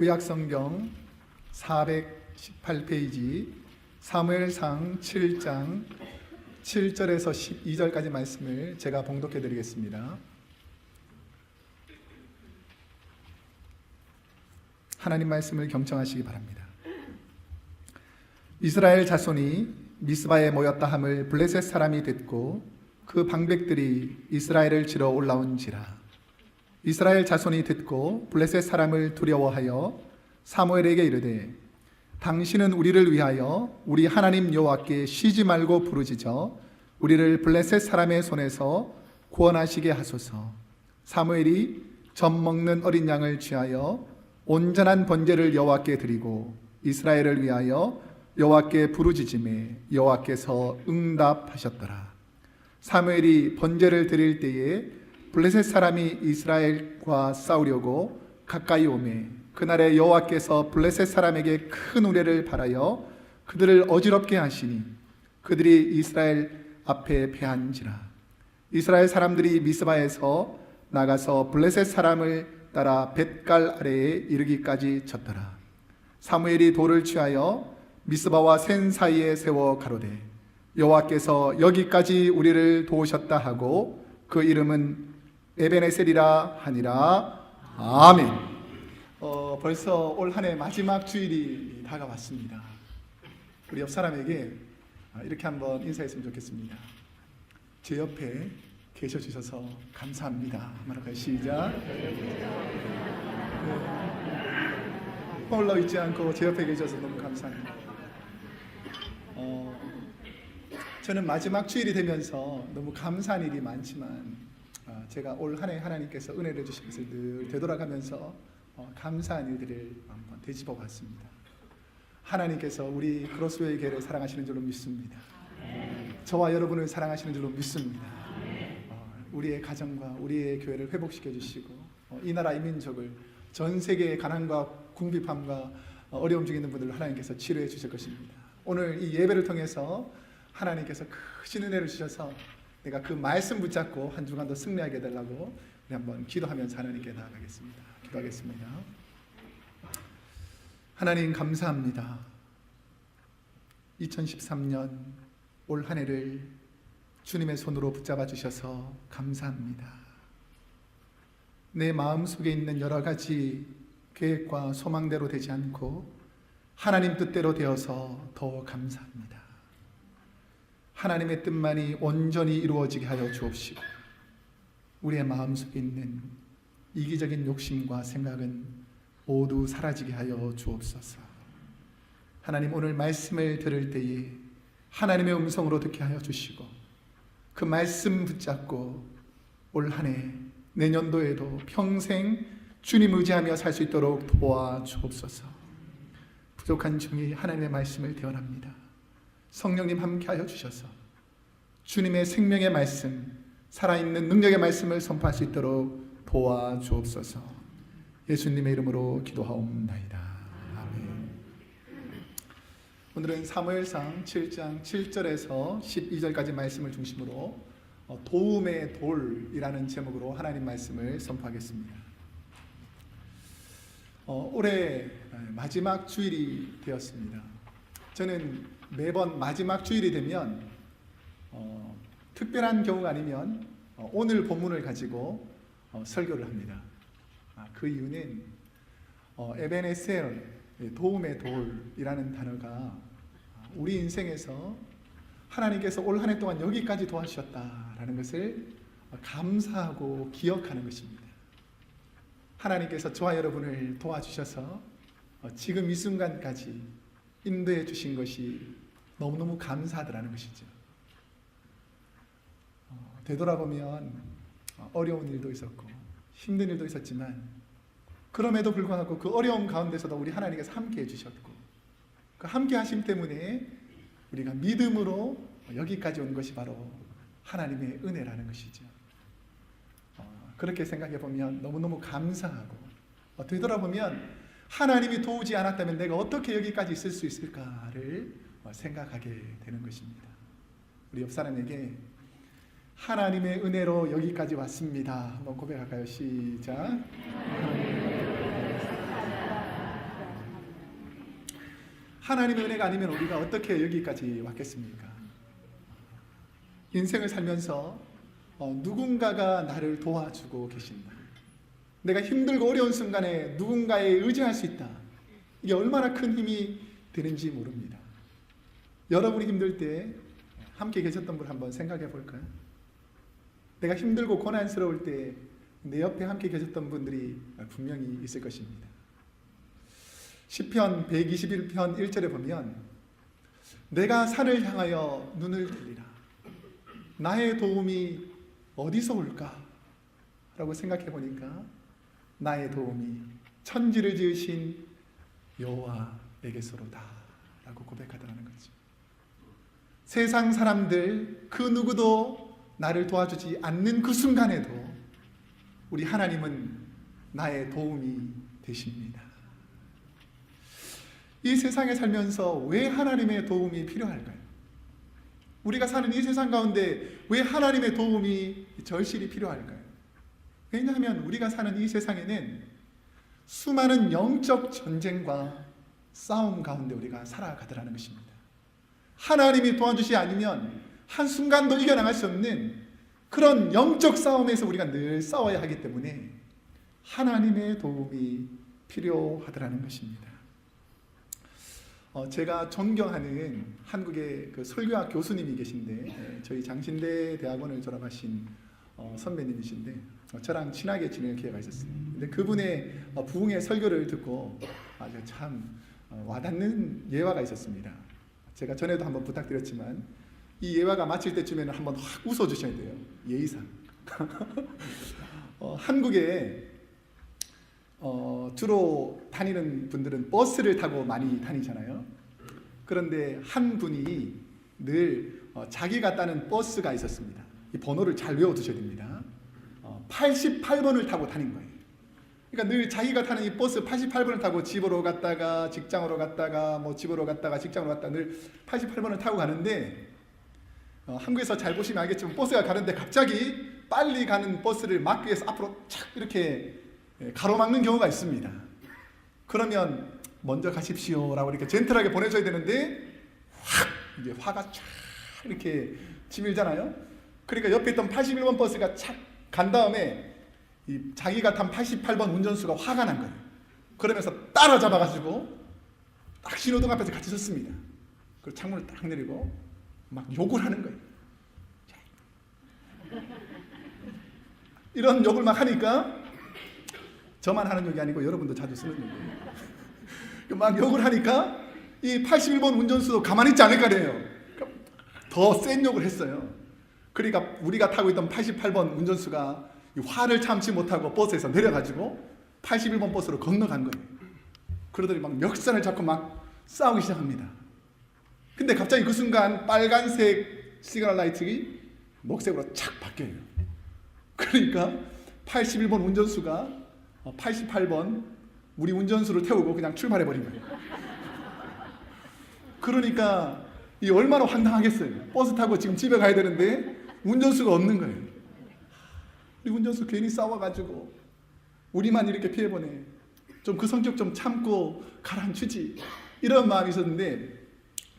구약성경 418페이지 사무엘상 7장 7절에서 12절까지 말씀을 제가 봉독해 드리겠습니다. 하나님 말씀을 경청하시기 바랍니다. 이스라엘 자손이 미스바에 모였다 함을 블레셋 사람이 듣고 그 방백들이 이스라엘을 치러 올라온지라. 이스라엘 자손이 듣고 블레셋 사람을 두려워하여 사무엘에게 이르되 당신은 우리를 위하여 우리 하나님 여호와께 쉬지 말고 부르짖어 우리를 블레셋 사람의 손에서 구원하시게 하소서. 사무엘이 젖 먹는 어린 양을 취하여 온전한 번제를 여호와께 드리고 이스라엘을 위하여 여호와께 부르짖음에 여호와께서 응답하셨더라. 사무엘이 번제를 드릴 때에 블레셋 사람이 이스라엘과 싸우려고 가까이 오매 그날에 여호와께서 블레셋 사람에게 큰 우레를 발하여 그들을 어지럽게 하시니 그들이 이스라엘 앞에 패한지라. 이스라엘 사람들이 미스바에서 나가서 블레셋 사람을 따라 벳갈 아래에 이르기까지 쳤더라. 사무엘이 돌을 취하여 미스바와 센 사이에 세워 가로되 여호와께서 여기까지 우리를 도우셨다 하고 그 이름은 에베네셀이라 하니라. 아멘. 벌써 올 한 해 마지막 주일이 다가왔습니다. 우리 옆 사람에게 이렇게 한번 인사했으면 좋겠습니다. 제 옆에 계셔 주셔서 감사합니다. 말할까요? 시작. 홀로 있지 않고 제 옆에 계셔서 너무 감사합니다. 저는 마지막 주일이 되면서 너무 감사한 일이 많지만 제가 올 한 해 하나님께서 은혜를 주신 것을 늘 되돌아가면서 감사한 일들을 한번 되짚어 봤습니다. 하나님께서 우리 크로스웨이 교회를 사랑하시는 줄로 믿습니다. 저와 여러분을 사랑하시는 줄로 믿습니다. 우리의 가정과 우리의 교회를 회복시켜 주시고 이 나라 이 민족을 전 세계의 가난과 궁핍함과 어려움 중에 있는 분들을 하나님께서 치료해 주실 것입니다. 오늘 이 예배를 통해서 하나님께서 크신 은혜를 주셔서 내가 그 말씀 붙잡고 한 주간 더 승리하게 해달라고 우리 한번 기도하면서 하나님께 나아가겠습니다. 기도하겠습니다. 하나님 감사합니다. 2013년 올 한 해를 주님의 손으로 붙잡아 주셔서 감사합니다. 내 마음속에 있는 여러 가지 계획과 소망대로 되지 않고 하나님 뜻대로 되어서 더 감사합니다. 하나님의 뜻만이 온전히 이루어지게 하여 주옵시고 우리의 마음속에 있는 이기적인 욕심과 생각은 모두 사라지게 하여 주옵소서. 하나님 오늘 말씀을 들을 때에 하나님의 음성으로 듣게 하여 주시고 그 말씀 붙잡고 올 한 해 내년도에도 평생 주님 의지하며 살 수 있도록 도와주옵소서. 부족한 종이 하나님의 말씀을 대언합니다. 성령님 함께하여 주셔서 주님의 생명의 말씀, 살아있는 능력의 말씀을 선포할 수 있도록 도와주옵소서. 예수님의 이름으로 기도하옵나이다. 아멘. 오늘은 사무엘상 7장 7절에서 12절까지 말씀을 중심으로 도움의 돌이라는 제목으로 하나님 말씀을 선포하겠습니다. 올해 마지막 주일이 되었습니다. 저는 매번 마지막 주일이 되면 특별한 경우가 아니면 오늘 본문을 가지고 설교를 합니다. 그 이유는 에베네셀, 도움의 돌이라는 단어가 우리 인생에서 하나님께서 올 한 해 동안 여기까지 도와주셨다라는 것을 감사하고 기억하는 것입니다. 하나님께서 저와 여러분을 도와주셔서 지금 이 순간까지 인도해 주신 것이 너무너무 감사하더라는 것이죠. 되돌아보면 어려운 일도 있었고 힘든 일도 있었지만 그럼에도 불구하고 그 어려움 가운데서도 우리 하나님께서 함께 해주셨고 그 함께 하심 때문에 우리가 믿음으로 여기까지 온 것이 바로 하나님의 은혜라는 것이죠. 그렇게 생각해 보면 너무너무 감사하고 되돌아보면 하나님이 도우지 않았다면 내가 어떻게 여기까지 있을 수 있을까를 생각하게 되는 것입니다. 우리 옆 사람에게 하나님의 은혜로 여기까지 왔습니다. 한번 고백할까요? 시작. 하나님의 은혜가 아니면 우리가 어떻게 여기까지 왔겠습니까? 인생을 살면서 누군가가 나를 도와주고 계신다. 내가 힘들고 어려운 순간에 누군가에 의지할 수 있다. 이게 얼마나 큰 힘이 되는지 모릅니다. 여러분이 힘들 때 함께 계셨던 분 한번 생각해 볼까요? 내가 힘들고 고난스러울 때 내 옆에 함께 계셨던 분들이 분명히 있을 것입니다. 시편 121편 1절에 보면 내가 산을 향하여 눈을 들리라. 나의 도움이 어디서 올까? 라고 생각해 보니까 나의 도움이 천지를 지으신 여호와에게서로다 라고 고백하더라는 거죠. 세상 사람들 그 누구도 나를 도와주지 않는 그 순간에도 우리 하나님은 나의 도움이 되십니다. 이 세상에 살면서 왜 하나님의 도움이 필요할까요? 우리가 사는 이 세상 가운데 왜 하나님의 도움이 절실히 필요할까요? 왜냐하면 우리가 사는 이 세상에는 수많은 영적 전쟁과 싸움 가운데 우리가 살아가더라는 것입니다. 하나님이 도와주시 않으면 한순간도 이겨나갈 수 없는 그런 영적 싸움에서 우리가 늘 싸워야 하기 때문에 하나님의 도움이 필요하더라는 것입니다. 제가 존경하는 한국의 그 설교학 교수님이 계신데 저희 장신대 대학원을 졸업하신 선배님이신데 저랑 친하게 지낼 기회가 있었어요. 근데 그분의 부흥의 설교를 듣고 아주 참 와닿는 예화가 있었습니다. 제가 전에도 한번 부탁드렸지만 이 예화가 마칠 때쯤에는 한번 확 웃어주셔야 돼요. 예의상. 한국에 주로 다니는 분들은 버스를 타고 많이 다니잖아요. 그런데 한 분이 늘 자기가 타는 버스가 있었습니다. 이 번호를 잘 외워두셔야 됩니다. 88번을 타고 다닌 거예요. 그러니까 늘 자기가 타는 이 버스 88번을 타고 집으로 갔다가 직장으로 갔다가 집으로 갔다가 직장으로 갔다가 늘 88번을 타고 가는데 한국에서 잘 보시면 알겠지만 버스가 가는데 갑자기 빨리 가는 버스를 막기 위해서 앞으로 착 이렇게 가로막는 경우가 있습니다. 그러면 먼저 가십시오라고 이렇게 젠틀하게 보내줘야 되는데 확 이제 화가 쫙 이렇게 치밀잖아요. 그러니까 옆에 있던 81번 버스가 착 간 다음에 이 자기가 탄 88번 운전수가 화가 난 거예요. 그러면서 따라잡아가지고 딱 신호등 앞에서 같이 섰습니다. 그리고 창문을 딱 내리고 막 욕을 하는 거예요. 이런 욕을 막 하니까 저만 하는 욕이 아니고 여러분도 자주 쓰는 욕이에요. 막 욕을 하니까 이 81번 운전수도 가만히 있지 않을 거래요. 더 센 욕을 했어요. 그러니까 우리가 타고 있던 88번 운전수가 화를 참지 못하고 버스에서 내려가지고 81번 버스로 건너간 거예요. 그러더니 막 멱살을 잡고 막 싸우기 시작합니다. 근데 갑자기 그 순간 빨간색 시그널 라이트가 녹색으로 착 바뀌어요. 그러니까 81번 운전수가 88번 우리 운전수를 태우고 그냥 출발해버린 거예요. 그러니까 이 얼마나 황당하겠어요. 버스 타고 지금 집에 가야 되는데 운전수가 없는 거예요. 우리 운전수 괜히 싸워가지고 우리만 이렇게 피해보내. 좀 그 성격 좀 참고 가라앉히지. 이런 마음이 있었는데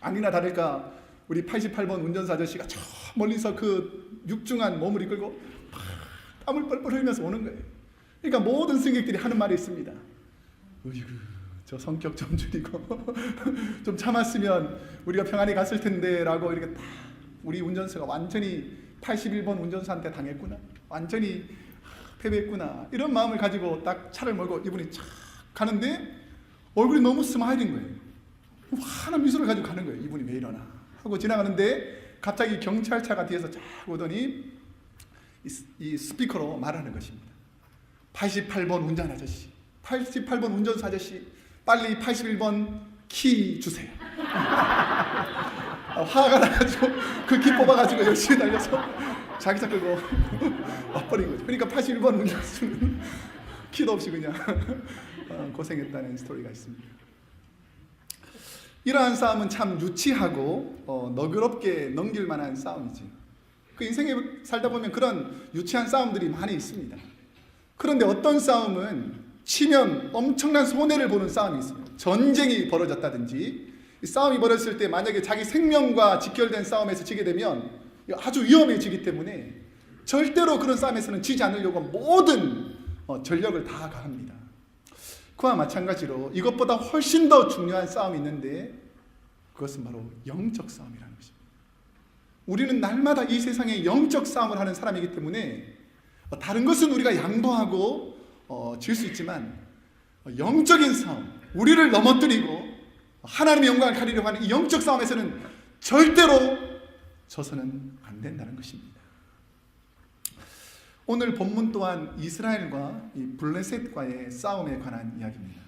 아니나 다를까 우리 88번 운전사 아저씨가 저 멀리서 그 육중한 몸을 이끌고 땀을 뻘뻘 흘리면서 오는 거예요. 그러니까 모든 승객들이 하는 말이 있습니다. 어이구, 저 성격 좀 줄이고 좀 참았으면 우리가 평안히 갔을 텐데 라고 이렇게 딱 우리 운전수가 완전히 81번 운전수한테 당했구나, 완전히 패배했구나, 이런 마음을 가지고 딱 차를 몰고 이분이 착 가는데 얼굴이 너무 스마일인 거예요. 환한 미소를 가지고 가는 거예요. 이분이 왜 이러나 하고 지나가는데 갑자기 경찰차가 뒤에서 쫙 오더니 이 스피커로 말하는 것입니다. 88번 운전 아저씨, 88번 운전수 아저씨, 빨리 81번 키 주세요. 화가 나가지고 그 키 뽑아가지고 열심히 달려서 자기 차 끌고 와버린 거죠. 그러니까 81번 운전수는 키도 없이 그냥 고생했다는 스토리가 있습니다. 이러한 싸움은 참 유치하고 너그럽게 넘길 만한 싸움이지. 그 인생에 살다 보면 그런 유치한 싸움들이 많이 있습니다. 그런데 어떤 싸움은 치면 엄청난 손해를 보는 싸움이 있습니다. 전쟁이 벌어졌다든지 이 싸움이 벌어졌을 때 만약에 자기 생명과 직결된 싸움에서 지게 되면 아주 위험해지기 때문에 절대로 그런 싸움에서는 지지 않으려고 모든 전력을 다 가합니다. 그와 마찬가지로 이것보다 훨씬 더 중요한 싸움이 있는데 그것은 바로 영적 싸움이라는 것입니다. 우리는 날마다 이 세상에 영적 싸움을 하는 사람이기 때문에 다른 것은 우리가 양보하고 질 수 있지만 영적인 싸움, 우리를 넘어뜨리고 하나님의 영광을 가리려고 하는 이 영적 싸움에서는 절대로 져서는 안 된다는 것입니다. 오늘 본문 또한 이스라엘과 이 블레셋과의 싸움에 관한 이야기입니다.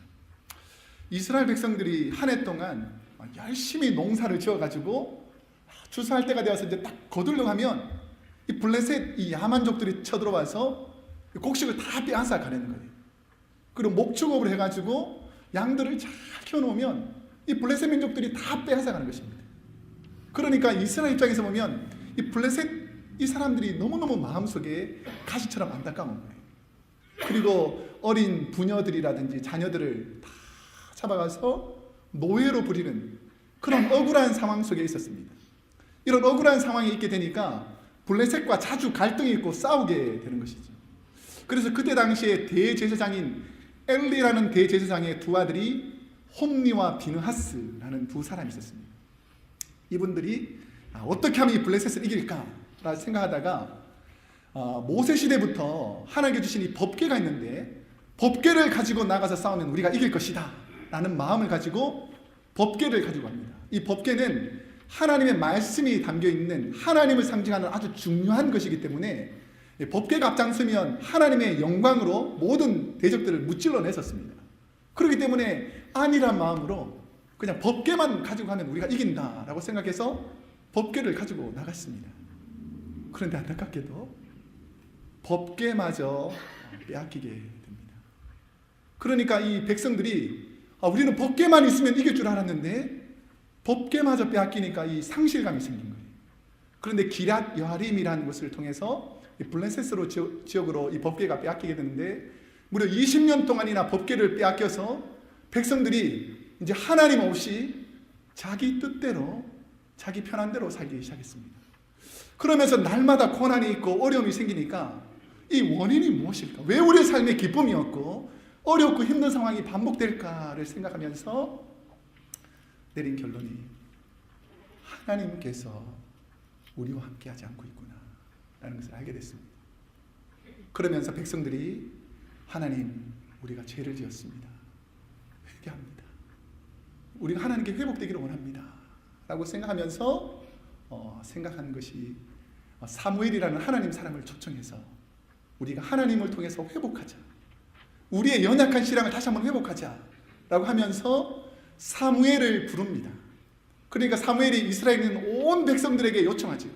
이스라엘 백성들이 한 해 동안 열심히 농사를 지어가지고 추수할 때가 되어서 이제 딱 거두려고 하면 이 블레셋 이 야만족들이 쳐들어와서 곡식을 다 빼앗아 가려는 거예요. 그리고 목축업을 해가지고 양들을 잘 키워놓으면 이 블레셋 민족들이 다 빼앗아 가는 것입니다. 그러니까 이스라엘 입장에서 보면 이 블레셋 이 사람들이 너무너무 마음속에 가시처럼 안타까운 거예요. 그리고 어린 부녀들이라든지 자녀들을 다 잡아가서 노예로 부리는 그런 억울한 상황 속에 있었습니다. 이런 억울한 상황이 있게 되니까 블레셋과 자주 갈등이 있고 싸우게 되는 것이죠. 그래서 그때 당시에 대제사장인 엘리라는 대제사장의 두 아들이 홈리와 비느하스라는 두 사람이 있었습니다. 이분들이 어떻게 하면 이 블레셋을 이길까 생각하다가 모세 시대부터 하나님께 주신 이 법궤가 있는데 법궤를 가지고 나가서 싸우면 우리가 이길 것이다 라는 마음을 가지고 법궤를 가지고 갑니다. 이 법궤는 하나님의 말씀이 담겨있는 하나님을 상징하는 아주 중요한 것이기 때문에 법궤가 앞장서면 하나님의 영광으로 모든 대적들을 무찔러냈었습니다. 그렇기 때문에 안일한 마음으로 그냥 법궤만 가지고 가면 우리가 이긴다라고 생각해서 법궤를 가지고 나갔습니다. 그런데 안타깝게도 법궤마저 빼앗기게 됩니다. 그러니까 이 백성들이 우리는 법궤만 있으면 이길 줄 알았는데 법궤마저 빼앗기니까 이 상실감이 생긴 거예요. 그런데 기랏 여아림이라는 곳을 통해서 블레셋으로 지역으로 이 법궤가 빼앗기게 되는데 무려 20년 동안이나 법궤를 빼앗겨서 백성들이 이제 하나님 없이 자기 뜻대로 자기 편한 대로 살기 시작했습니다. 그러면서 날마다 고난이 있고 어려움이 생기니까 이 원인이 무엇일까? 왜 우리의 삶에 기쁨이 없고 어렵고 힘든 상황이 반복될까를 생각하면서 내린 결론이 하나님께서 우리와 함께하지 않고 있구나 라는 것을 알게 됐습니다. 그러면서 백성들이 하나님 우리가 죄를 지었습니다. 회개합니다. 우리가 하나님께 회복되기를 원합니다 라고 생각하면서 생각하는 것이 사무엘이라는 하나님 사람을 초청해서 우리가 하나님을 통해서 회복하자, 우리의 연약한 신앙을 다시 한번 회복하자 라고 하면서 사무엘을 부릅니다. 그러니까 사무엘이 이스라엘에 있는 온 백성들에게 요청하죠.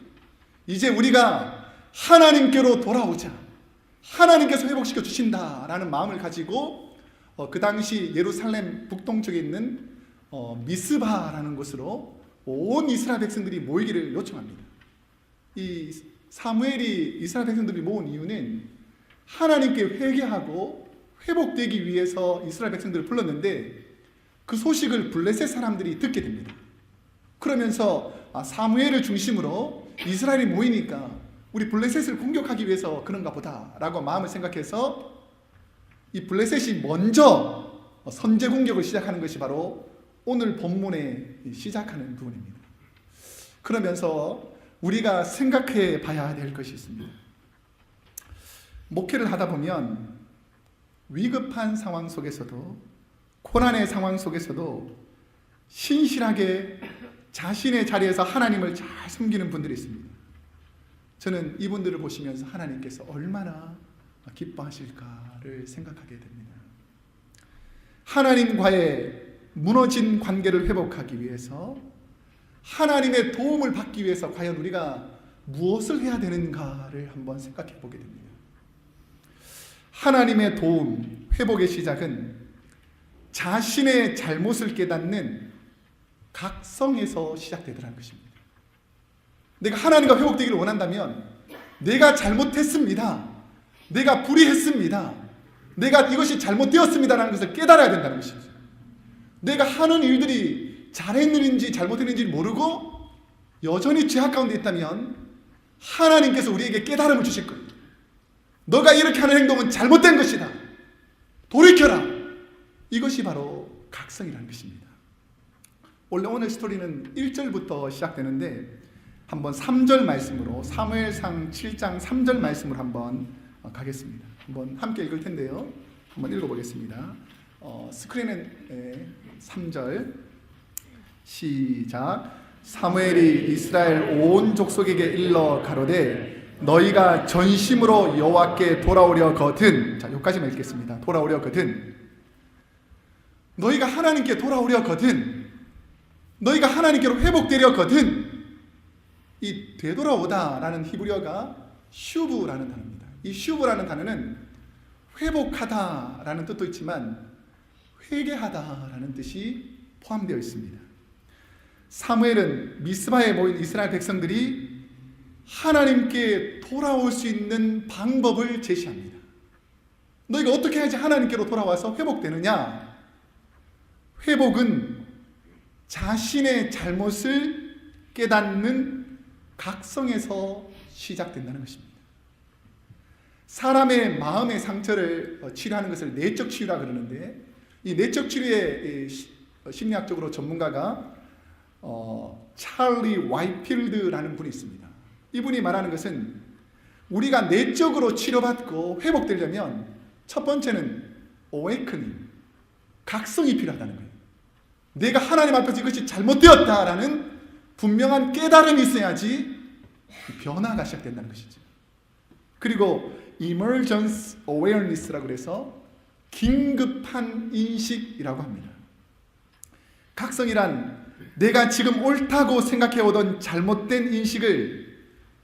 이제 우리가 하나님께로 돌아오자, 하나님께서 회복시켜 주신다라는 마음을 가지고 그 당시 예루살렘 북동쪽에 있는 미스바라는 곳으로 온 이스라엘 백성들이 모이기를 요청합니다. 이 사무엘이 이스라엘 백성들이 모은 이유는 하나님께 회개하고 회복되기 위해서 이스라엘 백성들을 불렀는데 그 소식을 블레셋 사람들이 듣게 됩니다. 그러면서 사무엘을 중심으로 이스라엘이 모이니까 우리 블레셋을 공격하기 위해서 그런가 보다 라고 마음을 생각해서 이 블레셋이 먼저 선제 공격을 시작하는 것이 바로 오늘 본문에 시작하는 부분입니다. 그러면서 우리가 생각해 봐야 될 것이 있습니다. 목회를 하다 보면 위급한 상황 속에서도 고난의 상황 속에서도 신실하게 자신의 자리에서 하나님을 잘 섬기는 분들이 있습니다. 저는 이분들을 보시면서 하나님께서 얼마나 기뻐하실까를 생각하게 됩니다. 하나님과의 무너진 관계를 회복하기 위해서 하나님의 도움을 받기 위해서 과연 우리가 무엇을 해야 되는가를 한번 생각해 보게 됩니다. 하나님의 도움, 회복의 시작은 자신의 잘못을 깨닫는 각성에서 시작되더라는 것입니다. 내가 하나님과 회복되기를 원한다면 내가 잘못했습니다, 내가 불의했습니다, 내가 이것이 잘못되었습니다라는 것을 깨달아야 된다는 것이죠. 내가 하는 일들이 잘했는지 잘못했는지 모르고 여전히 죄악 가운데 있다면 하나님께서 우리에게 깨달음을 주실 거예요. 너가 이렇게 하는 행동은 잘못된 것이다. 돌이켜라. 이것이 바로 각성이라는 것입니다. 원래 오늘 스토리는 1절부터 시작되는데 한번 3절 말씀으로 사무엘상 7장 3절 말씀으로 한번 가겠습니다. 한번 함께 읽을 텐데요. 한번 읽어보겠습니다. 스크린에 3절 시작. 사무엘이 이스라엘 온 족속에게 일러 가로되 너희가 전심으로 여호와께 돌아오려거든. 자, 여기까지만 읽겠습니다. 돌아오려거든. 너희가 하나님께 돌아오려거든. 너희가 하나님께로 회복되려거든. 이 되돌아오다라는 히브리어가 슈브라는 단어입니다. 이 슈브라는 단어는 회복하다라는 뜻도 있지만 회개하다라는 뜻이 포함되어 있습니다. 사무엘은 미스바에 모인 이스라엘 백성들이 하나님께 돌아올 수 있는 방법을 제시합니다. 너희가 어떻게 해야지 하나님께로 돌아와서 회복되느냐? 회복은 자신의 잘못을 깨닫는 각성에서 시작된다는 것입니다. 사람의 마음의 상처를 치료하는 것을 내적 치유라 그러는데, 이 내적 치료의 심리학적으로 전문가가 찰리 와이필드라는 분이 있습니다. 이분이 말하는 것은 우리가 내적으로 치료받고 회복되려면 첫 번째는 awakening, 각성이 필요하다는 거예요. 내가 하나님 앞에서 이것이 잘못되었다라는 분명한 깨달음이 있어야지 변화가 시작된다는 것이죠. 그리고 emergence awareness라고 해서 긴급한 인식이라고 합니다. 각성이란 내가 지금 옳다고 생각해오던 잘못된 인식을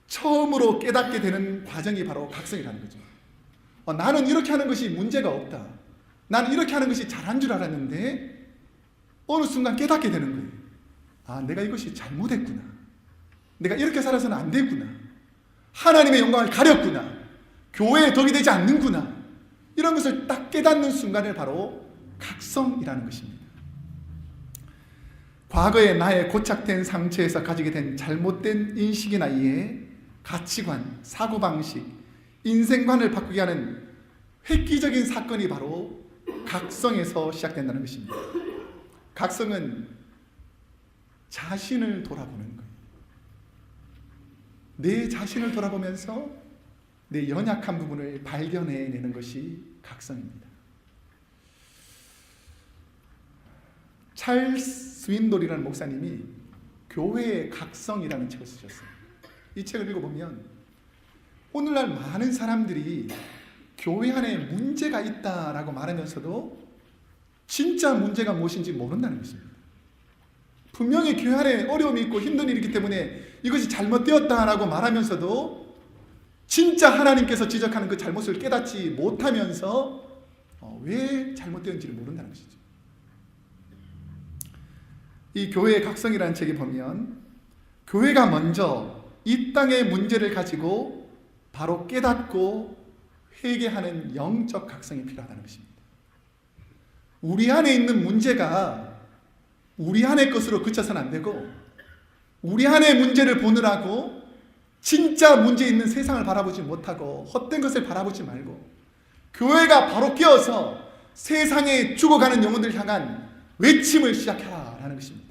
처음으로 깨닫게 되는 과정이 바로 각성이라는 거죠. 나는 이렇게 하는 것이 문제가 없다. 나는 이렇게 하는 것이 잘한 줄 알았는데 어느 순간 깨닫게 되는 거예요. 아, 내가 이것이 잘못했구나. 내가 이렇게 살아서는 안 되구나. 하나님의 영광을 가렸구나. 교회에 덕이 되지 않는구나. 이런 것을 딱 깨닫는 순간을 바로 각성이라는 것입니다. 과거의 나의 고착된 상처에서 가지게 된 잘못된 인식이나 이해, 가치관, 사고방식, 인생관을 바꾸게 하는 획기적인 사건이 바로 각성에서 시작된다는 것입니다. 각성은 자신을 돌아보는 거예요. 내 자신을 돌아보면서 내 연약한 부분을 발견해내는 것이 각성입니다. 찰스 스윈돌이라는 목사님이 교회의 각성이라는 책을 쓰셨어요. 이 책을 읽어보면 오늘날 많은 사람들이 교회 안에 문제가 있다라고 말하면서도 진짜 문제가 무엇인지 모른다는 것입니다. 분명히 교회 안에 어려움이 있고 힘든 일이 있기 때문에 이것이 잘못되었다라고 말하면서도 진짜 하나님께서 지적하는 그 잘못을 깨닫지 못하면서 왜 잘못되었는지를 모른다는 것이죠. 이 교회의 각성이라는 책에 보면 교회가 먼저 이 땅의 문제를 가지고 바로 깨닫고 회개하는 영적 각성이 필요하다는 것입니다. 우리 안에 있는 문제가 우리 안의 것으로 그쳐서는 안 되고 우리 안의 문제를 보느라고 진짜 문제 있는 세상을 바라보지 못하고 헛된 것을 바라보지 말고 교회가 바로 깨어서 세상에 죽어가는 영혼들을 향한 외침을 시작하라는 것입니다.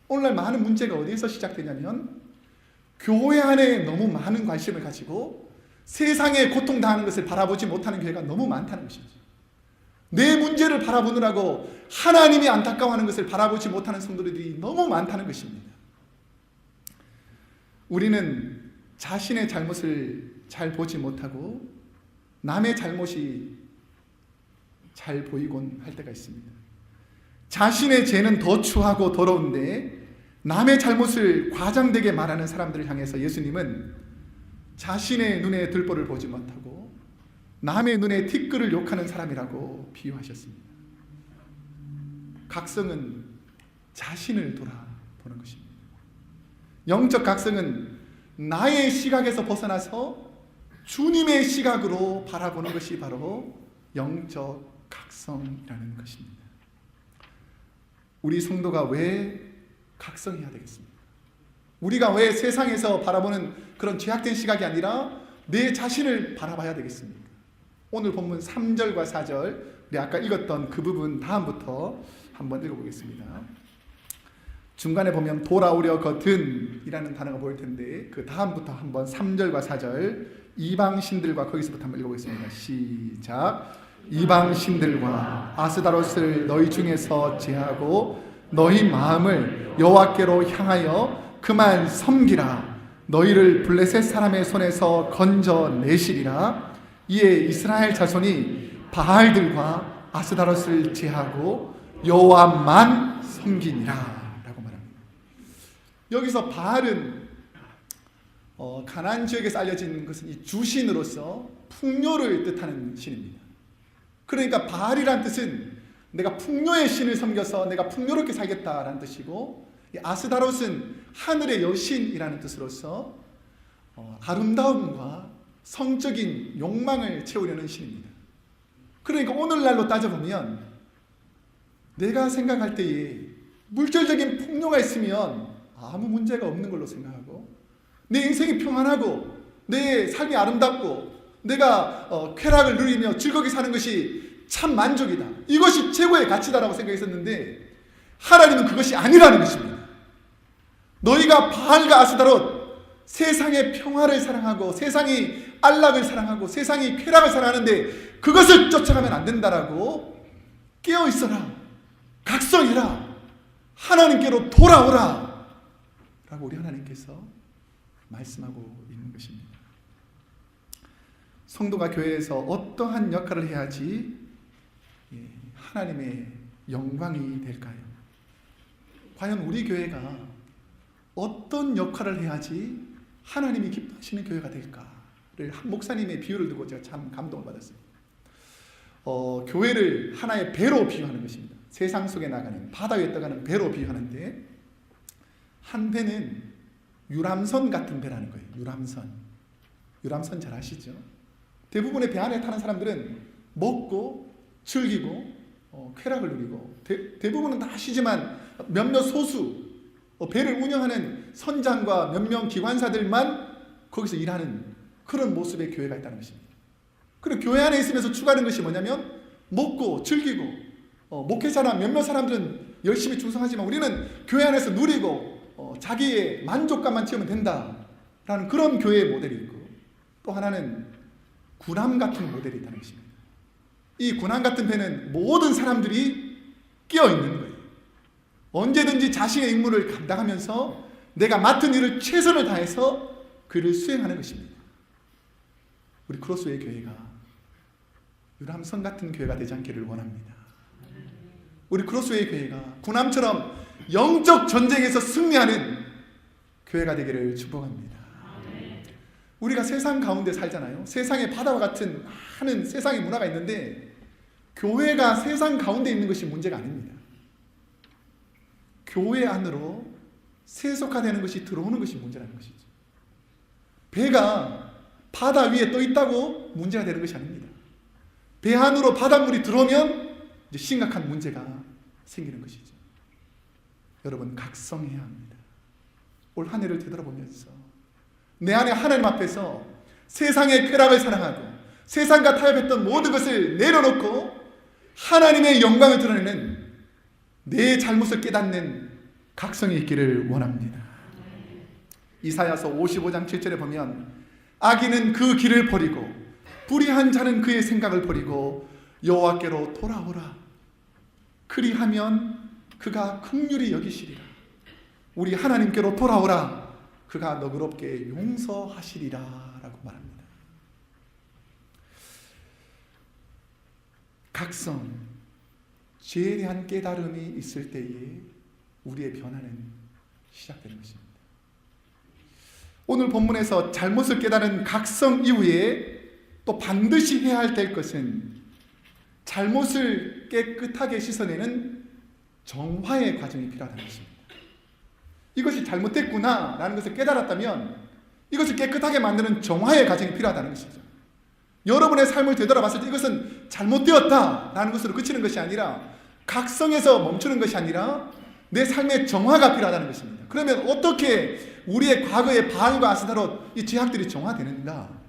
오늘날 많은 문제가 어디에서 시작되냐면 교회 안에 너무 많은 관심을 가지고 세상에 고통당하는 것을 바라보지 못하는 교회가 너무 많다는 것이죠. 내 문제를 바라보느라고 하나님이 안타까워하는 것을 바라보지 못하는 성도들이 너무 많다는 것입니다. 우리는 자신의 잘못을 잘 보지 못하고 남의 잘못이 잘 보이곤 할 때가 있습니다. 자신의 죄는 더 추하고 더러운데 남의 잘못을 과장되게 말하는 사람들을 향해서 예수님은 자신의 눈에 들보를 보지 못하고 남의 눈에 티끌을 욕하는 사람이라고 비유하셨습니다. 각성은 자신을 돌아보는 것입니다. 영적 각성은 나의 시각에서 벗어나서 주님의 시각으로 바라보는 것이 바로 영적 각성이라는 것입니다. 우리 성도가 왜 각성해야 되겠습니까? 우리가 왜 세상에서 바라보는 그런 죄악된 시각이 아니라 내 자신을 바라봐야 되겠습니까? 오늘 본문 3절과 4절, 우리 아까 읽었던 그 부분 다음부터 한번 읽어보겠습니다. 중간에 보면 돌아오려거든 이라는 단어가 보일 텐데 그 다음부터 한번 3절과 4절 이방신들과 거기서부터 한번 읽어보겠습니다. 시작. 이방신들과 아스다롯을 너희 중에서 제하고 너희 마음을 여호와께로 향하여 그만 섬기라. 너희를 블레셋 사람의 손에서 건져내시리라. 이에 이스라엘 자손이 바알들과 아스다롯을 제하고 여호와만 섬기니라 라고 말합니다. 여기서 바알은 가나안 지역에서 알려진 것은 이 주신으로서 풍요를 뜻하는 신입니다. 그러니까 바알이란 뜻은 내가 풍요의 신을 섬겨서 내가 풍요롭게 살겠다라는 뜻이고, 아스다롯은 하늘의 여신이라는 뜻으로서 아름다움과 성적인 욕망을 채우려는 신입니다. 그러니까 오늘날로 따져보면 내가 생각할 때에 물질적인 풍요가 있으면 아무 문제가 없는 걸로 생각하고, 내 인생이 평안하고 내 삶이 아름답고 내가 쾌락을 누리며 즐겁게 사는 것이 참 만족이다, 이것이 최고의 가치다라고 생각했었는데 하나님은 그것이 아니라는 것입니다. 너희가 바알과 아스다롯, 세상의 평화를 사랑하고 세상이 안락을 사랑하고 세상이 쾌락을 사랑하는데 그것을 쫓아가면 안 된다라고, 깨어있어라, 각성해라, 하나님께로 돌아오라 라고 우리 하나님께서 말씀하고 있는 것입니다. 성도가 교회에서 어떠한 역할을 해야지 하나님의 영광이 될까요? 과연 우리 교회가 어떤 역할을 해야지 하나님이 기뻐하시는 교회가 될까를 한 목사님의 비유를 두고 제가 참 감동을 받았어요. 교회를 하나의 배로 비유하는 것입니다. 세상 속에 나가는, 바다 위에 떠가는 배로 비유하는데, 한 배는 유람선 같은 배라는 거예요. 유람선 잘 아시죠? 대부분의 배 안에 타는 사람들은 먹고 즐기고 쾌락을 누리고, 대부분은 다 아시지만 몇몇 소수 배를 운영하는 선장과 몇 명 기관사들만 거기서 일하는 그런 모습의 교회가 있다는 것입니다. 그리고 교회 안에 있으면서 추구하는 것이 뭐냐면 먹고 즐기고, 목회자나 몇몇 사람들은 열심히 충성하지만 우리는 교회 안에서 누리고 자기의 만족감만 채우면 된다라는 그런 교회의 모델이 있고, 또 하나는 군함 같은 모델이 있다는 것입니다. 이 군함 같은 배는 모든 사람들이 끼어 있는 거예요. 언제든지 자신의 임무를 감당하면서 내가 맡은 일을 최선을 다해서 그를 수행하는 것입니다. 우리 크로스웨이 교회가 유람선 같은 교회가 되지 않기를 원합니다. 우리 크로스웨이 교회가 군함처럼 영적 전쟁에서 승리하는 교회가 되기를 축복합니다. 우리가 세상 가운데 살잖아요. 세상의 바다와 같은 많은 세상의 문화가 있는데 교회가 세상 가운데 있는 것이 문제가 아닙니다. 교회 안으로 세속화되는 것이, 들어오는 것이 문제라는 것이죠. 배가 바다 위에 떠 있다고 문제가 되는 것이 아닙니다. 배 안으로 바닷물이 들어오면 이제 심각한 문제가 생기는 것이죠. 여러분, 각성해야 합니다. 올 한 해를 되돌아보면서 내 안에 하나님 앞에서 세상의 쾌락을 사랑하고 세상과 타협했던 모든 것을 내려놓고 하나님의 영광을 드러내는, 내 잘못을 깨닫는 각성이 있기를 원합니다. 이사야서 55장 7절에 보면 악인은 그 길을 버리고 불의한 자는 그의 생각을 버리고 여호와께로 돌아오라. 그리하면 그가 긍휼히 여기시리라. 우리 하나님께로 돌아오라. 그가 너그럽게 용서하시리라 라고 말합니다. 각성, 죄에 대한 깨달음이 있을 때에 우리의 변화는 시작되는 것입니다. 오늘 본문에서 잘못을 깨달은 각성 이후에 또 반드시 해야 될 것은 잘못을 깨끗하게 씻어내는 정화의 과정이 필요하다는 것입니다. 이것이 잘못됐구나 라는 것을 깨달았다면 이것을 깨끗하게 만드는 정화의 과정이 필요하다는 것이죠. 여러분의 삶을 되돌아봤을 때 이것은 잘못되었다 라는 것으로 그치는 것이 아니라 각성에서 멈추는 것이 아니라 내 삶의 정화가 필요하다는 것입니다. 그러면 어떻게 우리의 과거의 바알과 아스타롯 이 죄악들이 정화되는가?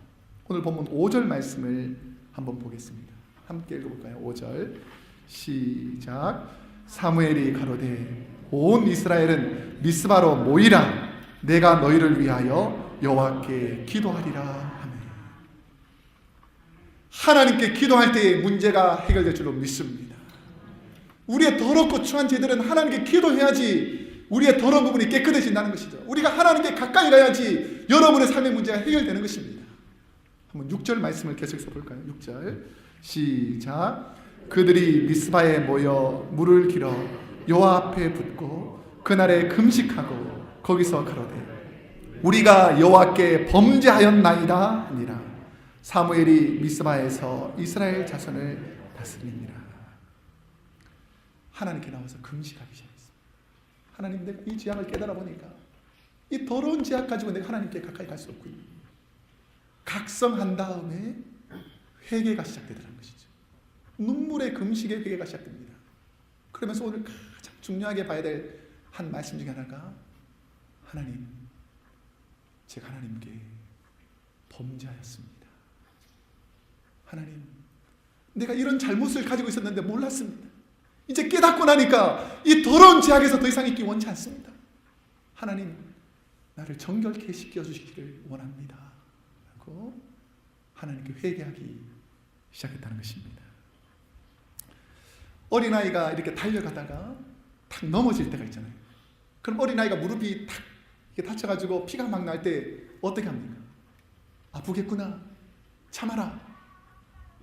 오늘 본문 5절 말씀을 한번 보겠습니다. 함께 읽어볼까요? 5절 시작. 사무엘이 가로되 온 이스라엘은 미스바로 모이라. 내가 너희를 위하여 여호와께 기도하리라 하네. 하나님께 기도할 때에 문제가 해결될 줄로 믿습니다. 우리의 더럽고 추한 죄들은 하나님께 기도해야지 우리의 더러운 부분이 깨끗해진다는 것이죠. 우리가 하나님께 가까이 가야지 여러분의 삶의 문제가 해결되는 것입니다. 한번 6절 말씀을 계속 써볼까요? 6절 시작. 그들이 미스바에 모여 물을 길어 여호와 앞에 붓고 그날에 금식하고 거기서 가로되 우리가 여호와께 범죄하였나이다 하니라. 사무엘이 미스바에서 이스라엘 자손을 다스리니라. 하나님께 나와서 금식하기 시작했습니다. 하나님, 내가 이 죄악을 깨달아 보니까 이 더러운 죄악 가지고 내가 하나님께 가까이 갈 수 없군요. 각성한 다음에 회개가 시작되더라는 것이죠. 눈물의 금식의 회개가 시작됩니다. 그러면서 오늘 가장 중요하게 봐야 될 한 말씀 중에 하나가 하나님, 제가 하나님께 범죄하였습니다. 하나님, 내가 이런 잘못을 가지고 있었는데 몰랐습니다. 이제 깨닫고 나니까 이 더러운 죄악에서 더 이상 있기 원치 않습니다. 하나님, 나를 정결케 시켜주시기를 원합니다 라고 하나님께 회개하기 시작했다는 것입니다. 어린아이가 이렇게 달려가다가 탁 넘어질 때가 있잖아요. 그럼 어린아이가 무릎이 탁 이렇게 다쳐가지고 피가 막 날 때 어떻게 합니까? 아프겠구나, 참아라,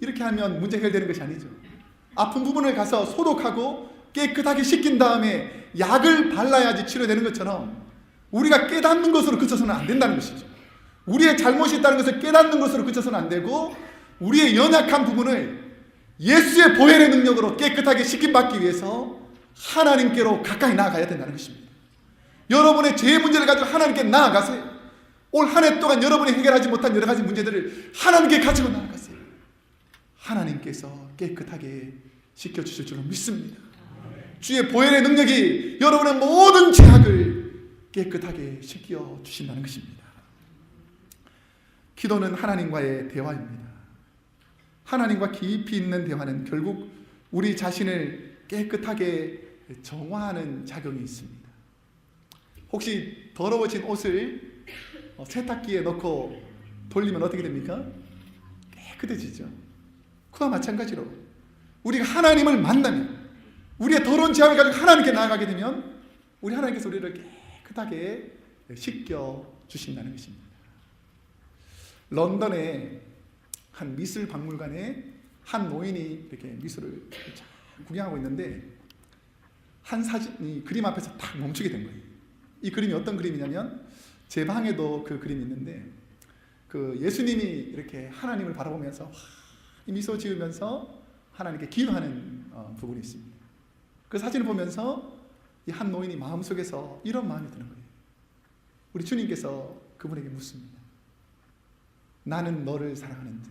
이렇게 하면 문제 해결되는 것이 아니죠. 아픈 부분을 가서 소독하고 깨끗하게 씻긴 다음에 약을 발라야지 치료되는 것처럼 우리가 깨닫는 것으로 그쳐서는 안 된다는 것이죠. 우리의 잘못이 있다는 것을 깨닫는 것으로 그쳐서는 안 되고 우리의 연약한 부분을 예수의 보혈의 능력으로 깨끗하게 씻김받기 위해서 하나님께로 가까이 나아가야 된다는 것입니다. 여러분의 죄의 문제를 가지고 하나님께 나아가세요. 올 한 해 동안 여러분이 해결하지 못한 여러 가지 문제들을 하나님께 가지고 나아가세요. 하나님께서 깨끗하게 씻겨주실 줄로 믿습니다. 주의 보혈의 능력이 여러분의 모든 죄악을 깨끗하게 씻겨주신다는 것입니다. 기도는 하나님과의 대화입니다. 하나님과 깊이 있는 대화는 결국 우리 자신을 깨끗하게 정화하는 작용이 있습니다. 혹시 더러워진 옷을 세탁기에 넣고 돌리면 어떻게 됩니까? 깨끗해지죠. 그와 마찬가지로 우리가 하나님을 만나면, 우리의 더러운 죄악을 가지고 하나님께 나아가게 되면 우리 하나님께서 우리를 깨끗하게 씻겨주신다는 것입니다. 런던의 한 미술 박물관에 한 노인이 이렇게 미술을 구경하고 있는데 한 사진이 그림 앞에서 딱 멈추게 된 거예요. 이 그림이 어떤 그림이냐면, 제 방에도 그 그림이 있는데 그 예수님이 이렇게 하나님을 바라보면서 미소 지으면서 하나님께 기도하는 부분이 있습니다. 그 사진을 보면서 이 한 노인이 마음속에서 이런 마음이 드는 거예요. 우리 주님께서 그분에게 묻습니다. 나는 너를 사랑하는데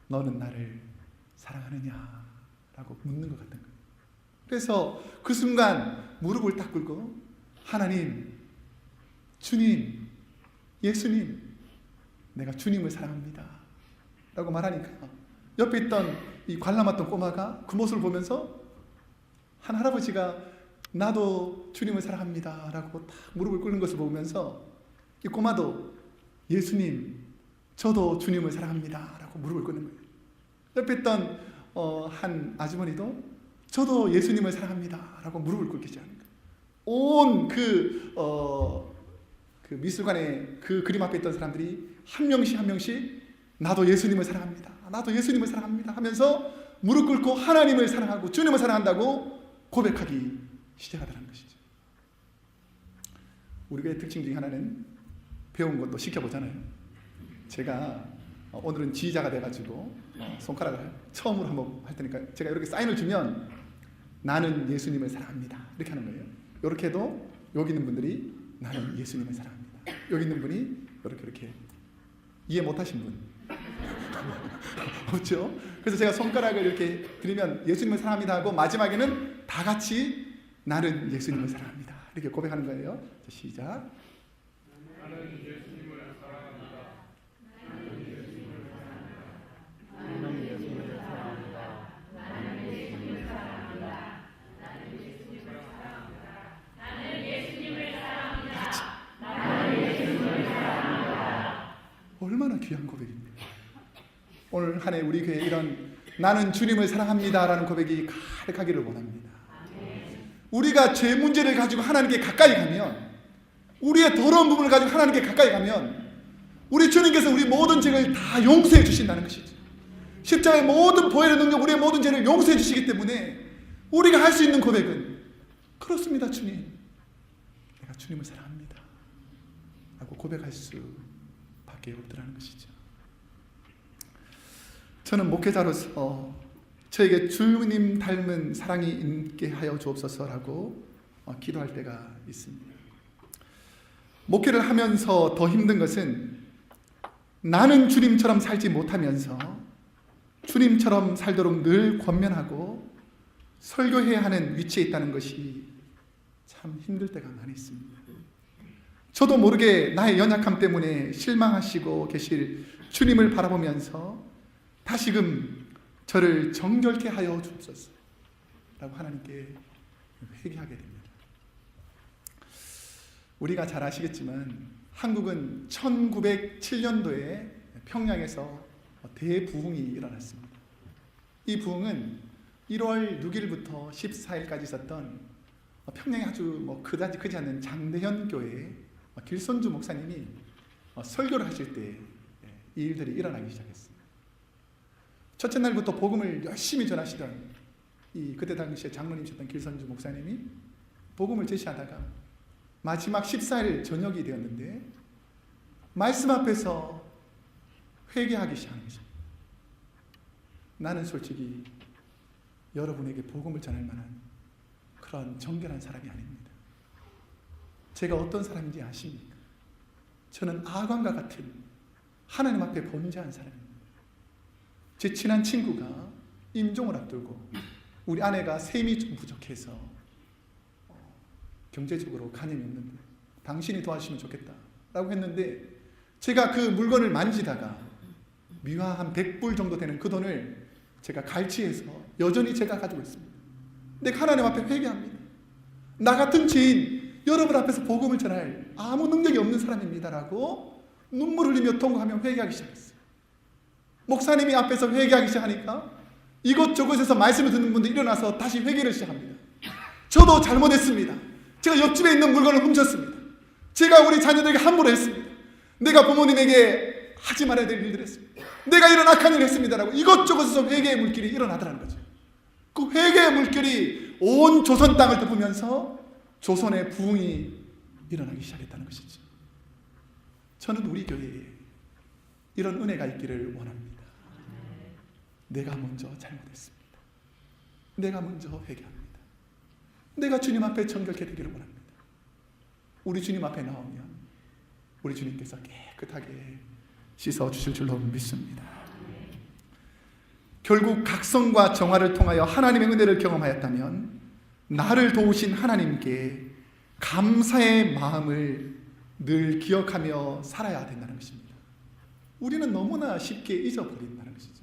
너는 나를 사랑하느냐? 라고 묻는 것 같은 거예요. 그래서 그 순간 무릎을 딱 꿇고 하나님, 주님, 예수님, 내가 주님을 사랑합니다 라고 말하니까 옆에 있던 이 관람했던 꼬마가 그 모습을 보면서 한 할아버지가 나도 주님을 사랑합니다 라고 딱 무릎을 꿇는 것을 보면서 이 꼬마도 예수님, 저도 주님을 사랑합니다 라고 무릎을 꿇는 거예요. 옆에 있던 한 아주머니도 저도 예수님을 사랑합니다 라고 무릎을 꿇기 시작합니다. 온 그 미술관에 그 그림 앞에 있던 사람들이 한 명씩 한 명씩 나도 예수님을 사랑합니다, 나도 예수님을 사랑합니다 하면서 무릎 꿇고 하나님을 사랑하고 주님을 사랑한다고 고백하기 시작하더라는 것이죠. 우리의 특징 중에 하나는 배운 것도 시켜보잖아요. 제가 오늘은 지휘자가 돼가지고 손가락을 처음으로 한번 할 테니까 제가 이렇게 사인을 주면 나는 예수님을 사랑합니다 이렇게 하는 거예요. 이렇게 해도 여기 있는 분들이 나는 예수님을 사랑합니다, 여기 있는 분이 이렇게 이해 못하신 분 없죠? 그래서 제가 손가락을 이렇게 들이면 예수님을 사랑합니다 하고 마지막에는 다 같이 나는 예수님을 사랑합니다 이렇게 고백하는 거예요. 시작. 나는 예수님을 사랑합니다. 나는 예수님을 사랑합니다. 나는 예수님을 사랑합니다. 나는 예수님을 사랑합니다. 나는 예수님을 사랑합니다. 나는 예수님을 사랑합니다. 나는 예수님을 사랑합니다. 얼마나 귀한 고백입니다. 오늘 한 해 우리 교회에 이런 나는 주님을 사랑합니다라는 고백이 가득하기를 원합니다. 우리가 죄 문제를 가지고 하나님께 가까이 가면, 우리의 더러운 부분을 가지고 하나님께 가까이 가면 우리 주님께서 우리 모든 죄를 다 용서해 주신다는 것이죠. 십자가의 모든 보혈의 능력, 우리의 모든 죄를 용서해 주시기 때문에 우리가 할 수 있는 고백은 그렇습니다. 주님, 내가 주님을 사랑합니다 라고 고백할 수밖에 없더라는 것이죠. 저는 목회자로서 저에게 주님 닮은 사랑이 있게 하여 주옵소서라고 기도할 때가 있습니다. 목회를 하면서 더 힘든 것은 나는 주님처럼 살지 못하면서 주님처럼 살도록 늘 권면하고 설교해야 하는 위치에 있다는 것이 참 힘들 때가 많이 있습니다. 저도 모르게 나의 연약함 때문에 실망하시고 계실 주님을 바라보면서 다시금 저를 정결케 하여 주옵소서 라고 하나님께 회개하게 됩니다. 우리가 잘 아시겠지만 한국은 1907년도에 평양에서 대부흥이 일어났습니다. 이 부흥은 1월 6일부터 14일까지 있었던 평양에 아주 그다지 크지 않은 장대현 교회 길손주 목사님이 설교를 하실 때 이 일들이 일어나기 시작했습니다. 첫째 날부터 복음을 열심히 전하시던 그때 당시에 장로님이셨던 길손주 목사님이 복음을 제시하다가 마지막 14일 저녁이 되었는데 말씀 앞에서 회개하기 시작한 것입니다. 나는 솔직히 여러분에게 복음을 전할 만한 그런 정결한 사람이 아닙니다. 제가 어떤 사람인지 아십니까? 저는 아관과 같은 하나님 앞에 범죄한 사람입니다. 제 친한 친구가 임종을 앞두고 우리 아내가 셈이 좀 부족해서 경제적으로 간염이 없는데 당신이 도와주시면 좋겠다 라고 했는데 제가 그 물건을 만지다가 미화 한 100불 정도 되는 그 돈을 제가 갈취해서 여전히 제가 가지고 있습니다. 내가 하나님 앞에 회개합니다. 나 같은 죄인 여러분 앞에서 복음을 전할 아무 능력이 없는 사람입니다 라고 눈물 흘리며 통곡하며 회개하기 시작했어요. 목사님이 앞에서 회개하기 시작하니까 이곳저곳에서 말씀을 듣는 분들이 일어나서 다시 회개를 시작합니다. 저도 잘못했습니다. 제가 옆집에 있는 물건을 훔쳤습니다. 제가 우리 자녀들에게 함부로 했습니다. 내가 부모님에게 하지 말아야 될 일들을 했습니다. 내가 이런 악한 일을 했습니다라고 이것저것에서 회개의 물길이 일어나더라는 거죠. 그 회개의 물길이 온 조선 땅을 덮으면서 조선의 부흥이 일어나기 시작했다는 것이죠. 저는 우리 교회에 이런 은혜가 있기를 원합니다. 내가 먼저 잘못했습니다. 내가 먼저 회개합니다. 내가 주님 앞에 정결케 되기를 원합니다. 우리 주님 앞에 나오면 우리 주님께서 깨끗하게 씻어주실 줄로 믿습니다. 결국 각성과 정화를 통하여 하나님의 은혜를 경험하였다면 나를 도우신 하나님께 감사의 마음을 늘 기억하며 살아야 된다는 것입니다. 우리는 너무나 쉽게 잊어버린다는 것이죠.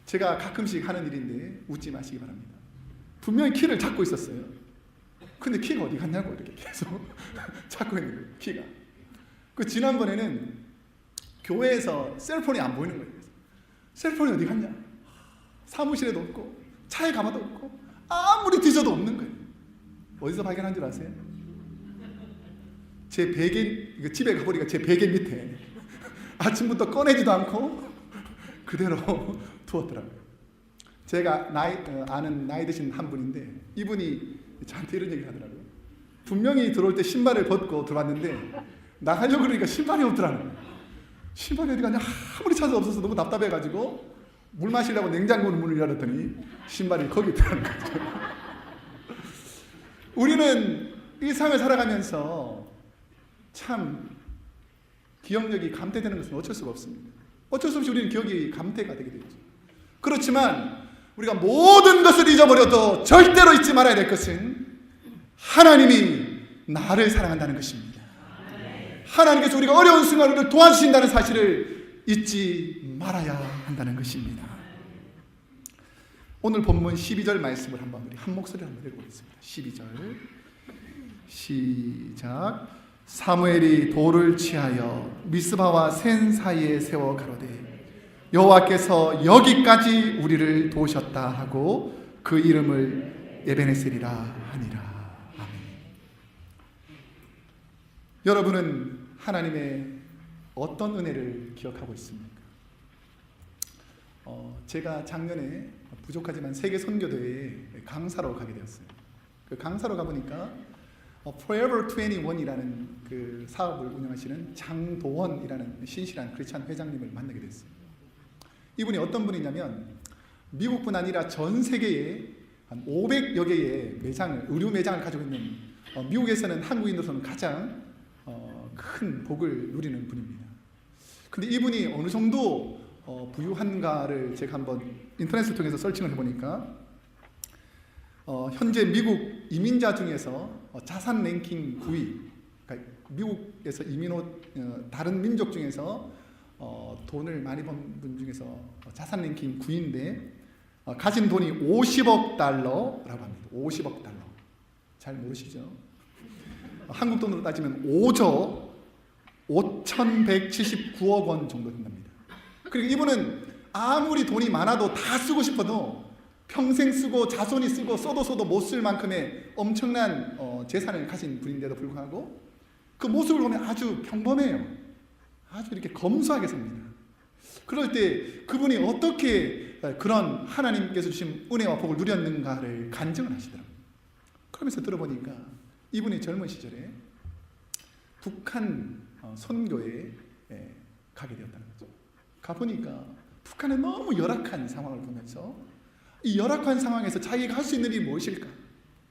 제가 가끔씩 하는 일인데 웃지 마시기 바랍니다. 분명히 키를 잡고 있었어요. 근데 키가 어디 갔냐고 이렇게 계속 찾고 있는 거예요. 키가. 그 지난번에는 교회에서 셀폰이 안 보이는 거예요. 셀폰이 어디 갔냐? 사무실에도 없고 차에 가봐도 없고 아무리 뒤져도 없는 거예요. 어디서 발견한 줄 아세요? 제 베개, 집에 가보니까 제 베개 밑에 아침부터 꺼내지도 않고 그대로 두었더라고요. 제가 아는 나이 드신 한 분인데 이분이 저한테 이런 얘기를 하더라고요. 분명히 들어올 때 신발을 벗고 들어왔는데 나가려고 그러니까 신발이 없더라는 거예요. 신발이 어디 갔냐? 아무리 찾아도 없어서 너무 답답해가지고 물 마시려고 냉장고 문을 열었더니 신발이 거기 있더라는 거죠. 우리는 일상을 살아가면서 참 기억력이 감퇴되는 것은 어쩔 수가 없습니다. 어쩔 수 없이 우리는 기억이 감퇴가 되게 되죠. 그렇지만 우리가 모든 것을 잊어버려도 절대로 잊지 말아야 될 것은 하나님이 나를 사랑한다는 것입니다. 하나님께서 우리가 어려운 순간을 도와주신다는 사실을 잊지 말아야 한다는 것입니다. 오늘 본문 12절 말씀을 한번 우리 한 목소리로 한번 읽어보겠습니다. 12절 시작. 사무엘이 돌을 취하여 미스바와 센 사이에 세워 가로되 여호와께서 여기까지 우리를 도우셨다 하고 그 이름을 에베네셀이라 하니라. 아멘. 여러분은 하나님의 어떤 은혜를 기억하고 있습니까? 제가 작년에 부족하지만 세계 선교대회에 강사로 가게 되었어요. 그 강사로 가보니까 Forever 21이라는 그 사업을 운영하시는 장도원이라는 신실한 크리스찬 회장님을 만나게 됐어요. 이분이 어떤 분이냐면 미국뿐 아니라 전 세계에 한 500여 개의 매장을, 의류 매장을 가지고 있는 미국에서는 한국인으로서는 가장 큰 복을 누리는 분입니다. 근데 이분이 어느 정도 부유한가를 제가 한번 인터넷을 통해서 서칭을 해보니까 현재 미국 이민자 중에서 자산 랭킹 9위, 그러니까 미국에서 이민 온 다른 민족 중에서 돈을 많이 번 분 중에서 자산 랭킹 9위인데 가진 돈이 50억 달러라고 합니다. 50억 달러. 잘 모르시죠? 한국 돈으로 따지면 5조 5,179억 원 정도 된답니다. 그리고 이분은 아무리 돈이 많아도 다 쓰고 싶어도 평생 쓰고 자손이 쓰고 써도 못 쓸 만큼의 엄청난 재산을 가진 분인데도 불구하고 그 모습을 보면 아주 평범해요. 아주 이렇게 검소하게 삽니다. 그럴 때 그분이 어떻게 그런 하나님께서 주신 은혜와 복을 누렸는가를 간증을 하시더라고요. 그러면서 들어보니까 이분이 젊은 시절에 북한 선교에 가게 되었다는 거죠. 가보니까 북한의 너무 열악한 상황을 보면서 이 열악한 상황에서 자기가 할 수 있는 일이 무엇일까?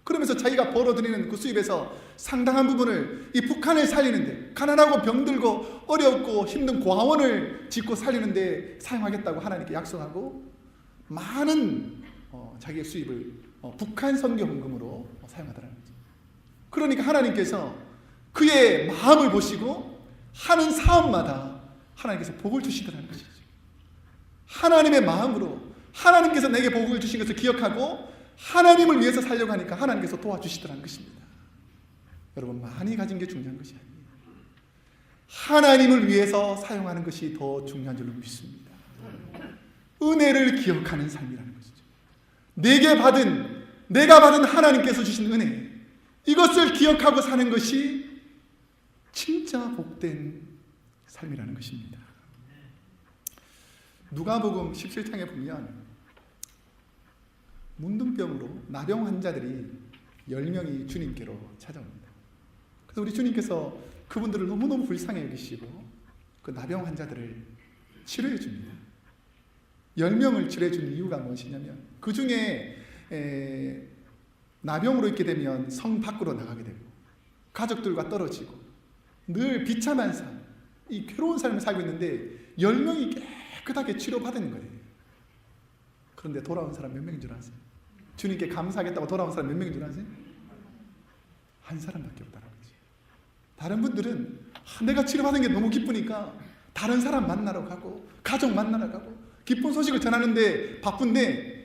그러면서 자기가 벌어들이는 그 수입에서 상당한 부분을 이 북한을 살리는데, 가난하고 병들고 어렵고 힘든 고아원을 짓고 살리는데 사용하겠다고 하나님께 약속하고 많은 자기의 수입을 북한 선교 헌금으로 사용하더라는 거죠. 그러니까 하나님께서 그의 마음을 보시고 하는 사업마다 하나님께서 복을 주시더라는 것이죠. 하나님의 마음으로 하나님께서 내게 복을 주신 것을 기억하고 하나님을 위해서 살려고 하니까 하나님께서 도와주시더라는 것입니다. 여러분, 많이 가진 게 중요한 것이 아니에요. 하나님을 위해서 사용하는 것이 더 중요한 줄로 믿습니다. 은혜를 기억하는 삶이라는 것이죠. 내가 받은 하나님께서 주신 은혜, 이것을 기억하고 사는 것이 진짜 복된 삶이라는 것입니다. 누가복음 17장에 보면 문둥병으로 나병 환자들이 10명이 주님께로 찾아옵니다. 그래서 우리 주님께서 그분들을 너무너무 불쌍히 여기시고 그 나병 환자들을 치료해 줍니다. 10명을 치료해 준 이유가 무엇이냐면 그 중에 나병으로 있게 되면 성 밖으로 나가게 되고 가족들과 떨어지고 늘 비참한 삶, 이 괴로운 삶을 살고 있는데 10명이 깨끗하게 치료받는 거예요. 그런데 돌아온 사람 몇 명인 줄 아세요? 주님께 감사하겠다고 돌아온 사람 몇 명인 줄 아세요? 한 사람밖에 없다는 거지. 다른 분들은 내가 치료받은 게 너무 기쁘니까 다른 사람 만나러 가고 가족 만나러 가고 기쁜 소식을 전하는데 바쁜데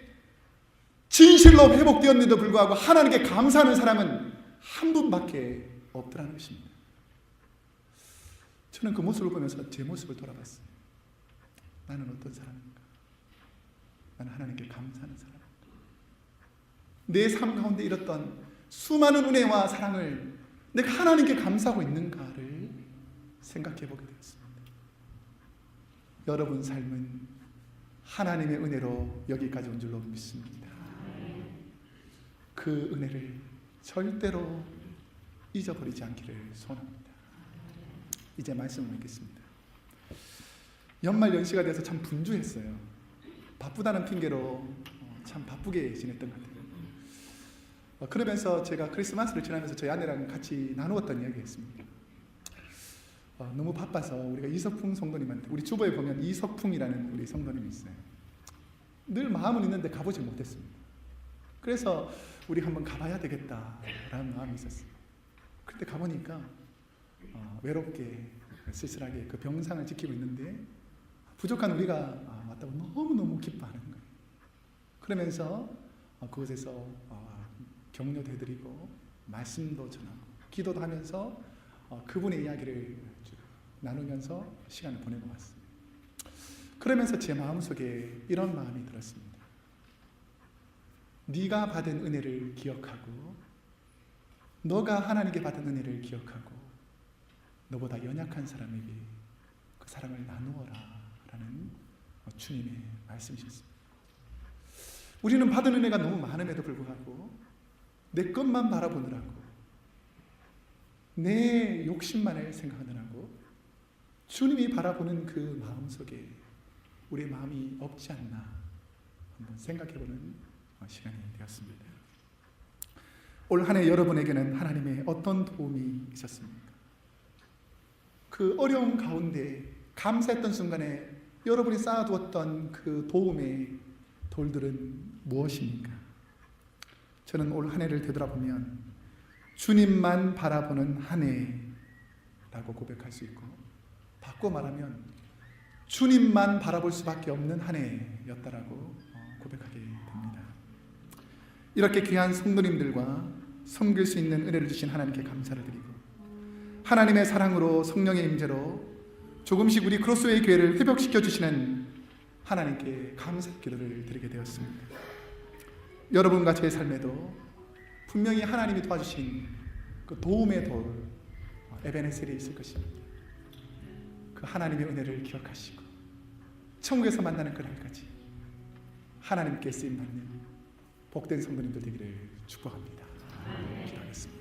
진실로 회복되었는데도 불구하고 하나님께 감사하는 사람은 한 분밖에 없더라는 것입니다. 저는 그 모습을 보면서 제 모습을 돌아봤어요. 나는 어떤 사람인가? 나는 하나님께 감사하는 사람인가? 내 삶 가운데 잃었던 수많은 은혜와 사랑을 내가 하나님께 감사하고 있는가를 생각해 보게 되었습니다. 여러분 삶은 하나님의 은혜로 여기까지 온 줄로 믿습니다. 그 은혜를 절대로 잊어버리지 않기를 소원합니다. 이제 말씀을 맺겠습니다. 연말 연시가 돼서 참 분주했어요. 바쁘다는 핑계로 참 바쁘게 지냈던 것 같아요. 그러면서 제가 크리스마스를 지나면서 저희 아내랑 같이 나누었던 이야기였습니다. 너무 바빠서 우리가 이석풍 성도님한테, 우리 주보에 보면 이석풍이라는 우리 성도님이 있어요. 늘 마음은 있는데 가보지 못했습니다. 그래서 우리 한번 가봐야 되겠다라는 마음이 있었어요. 그때 가보니까 외롭게 쓸쓸하게 그 병상을 지키고 있는데 부족한 우리가 왔다고 너무너무 기뻐하는 거예요. 그러면서 그곳에서 격려도 해드리고 말씀도 전하고 기도도 하면서 그분의 이야기를 나누면서 시간을 보내고 왔습니다. 그러면서 제 마음속에 이런 마음이 들었습니다. 네가 받은 은혜를 기억하고 너가 하나님께 받은 은혜를 기억하고 너보다 연약한 사람에게 그 사랑을 나누어라 라는 주님의 말씀이셨습니다. 우리는 받은 은혜가 너무 많음에도 불구하고 내 것만 바라보느라고 내 욕심만을 생각하느라고 주님이 바라보는 그 마음속에 우리의 마음이 없지 않나 한번 생각해보는 시간이 되었습니다. 올 한 해 여러분에게는 하나님의 어떤 도움이 있었습니까? 그 어려움 가운데 감사했던 순간에 여러분이 쌓아두었던 그 도움의 돌들은 무엇입니까? 저는 올 한 해를 되돌아보면 주님만 바라보는 한 해라고 고백할 수 있고, 바꿔 말하면 주님만 바라볼 수밖에 없는 한 해였다라고 고백하게 됩니다. 이렇게 귀한 성도님들과 섬길 수 있는 은혜를 주신 하나님께 감사를 드리고, 하나님의 사랑으로 성령의 임재로 조금씩 우리 크로스웨이 교회를 회복시켜 주시는 하나님께 감사의 기도를 드리게 되었습니다. 여러분과 제 삶에도 분명히 하나님이 도와주신 그 도움의 돌 에베네셀이 있을 것입니다. 그 하나님의 은혜를 기억하시고 천국에서 만나는 그날까지 하나님께 쓰임받는 복된 성도님들 되기를 축복합니다. 기도하겠습니다.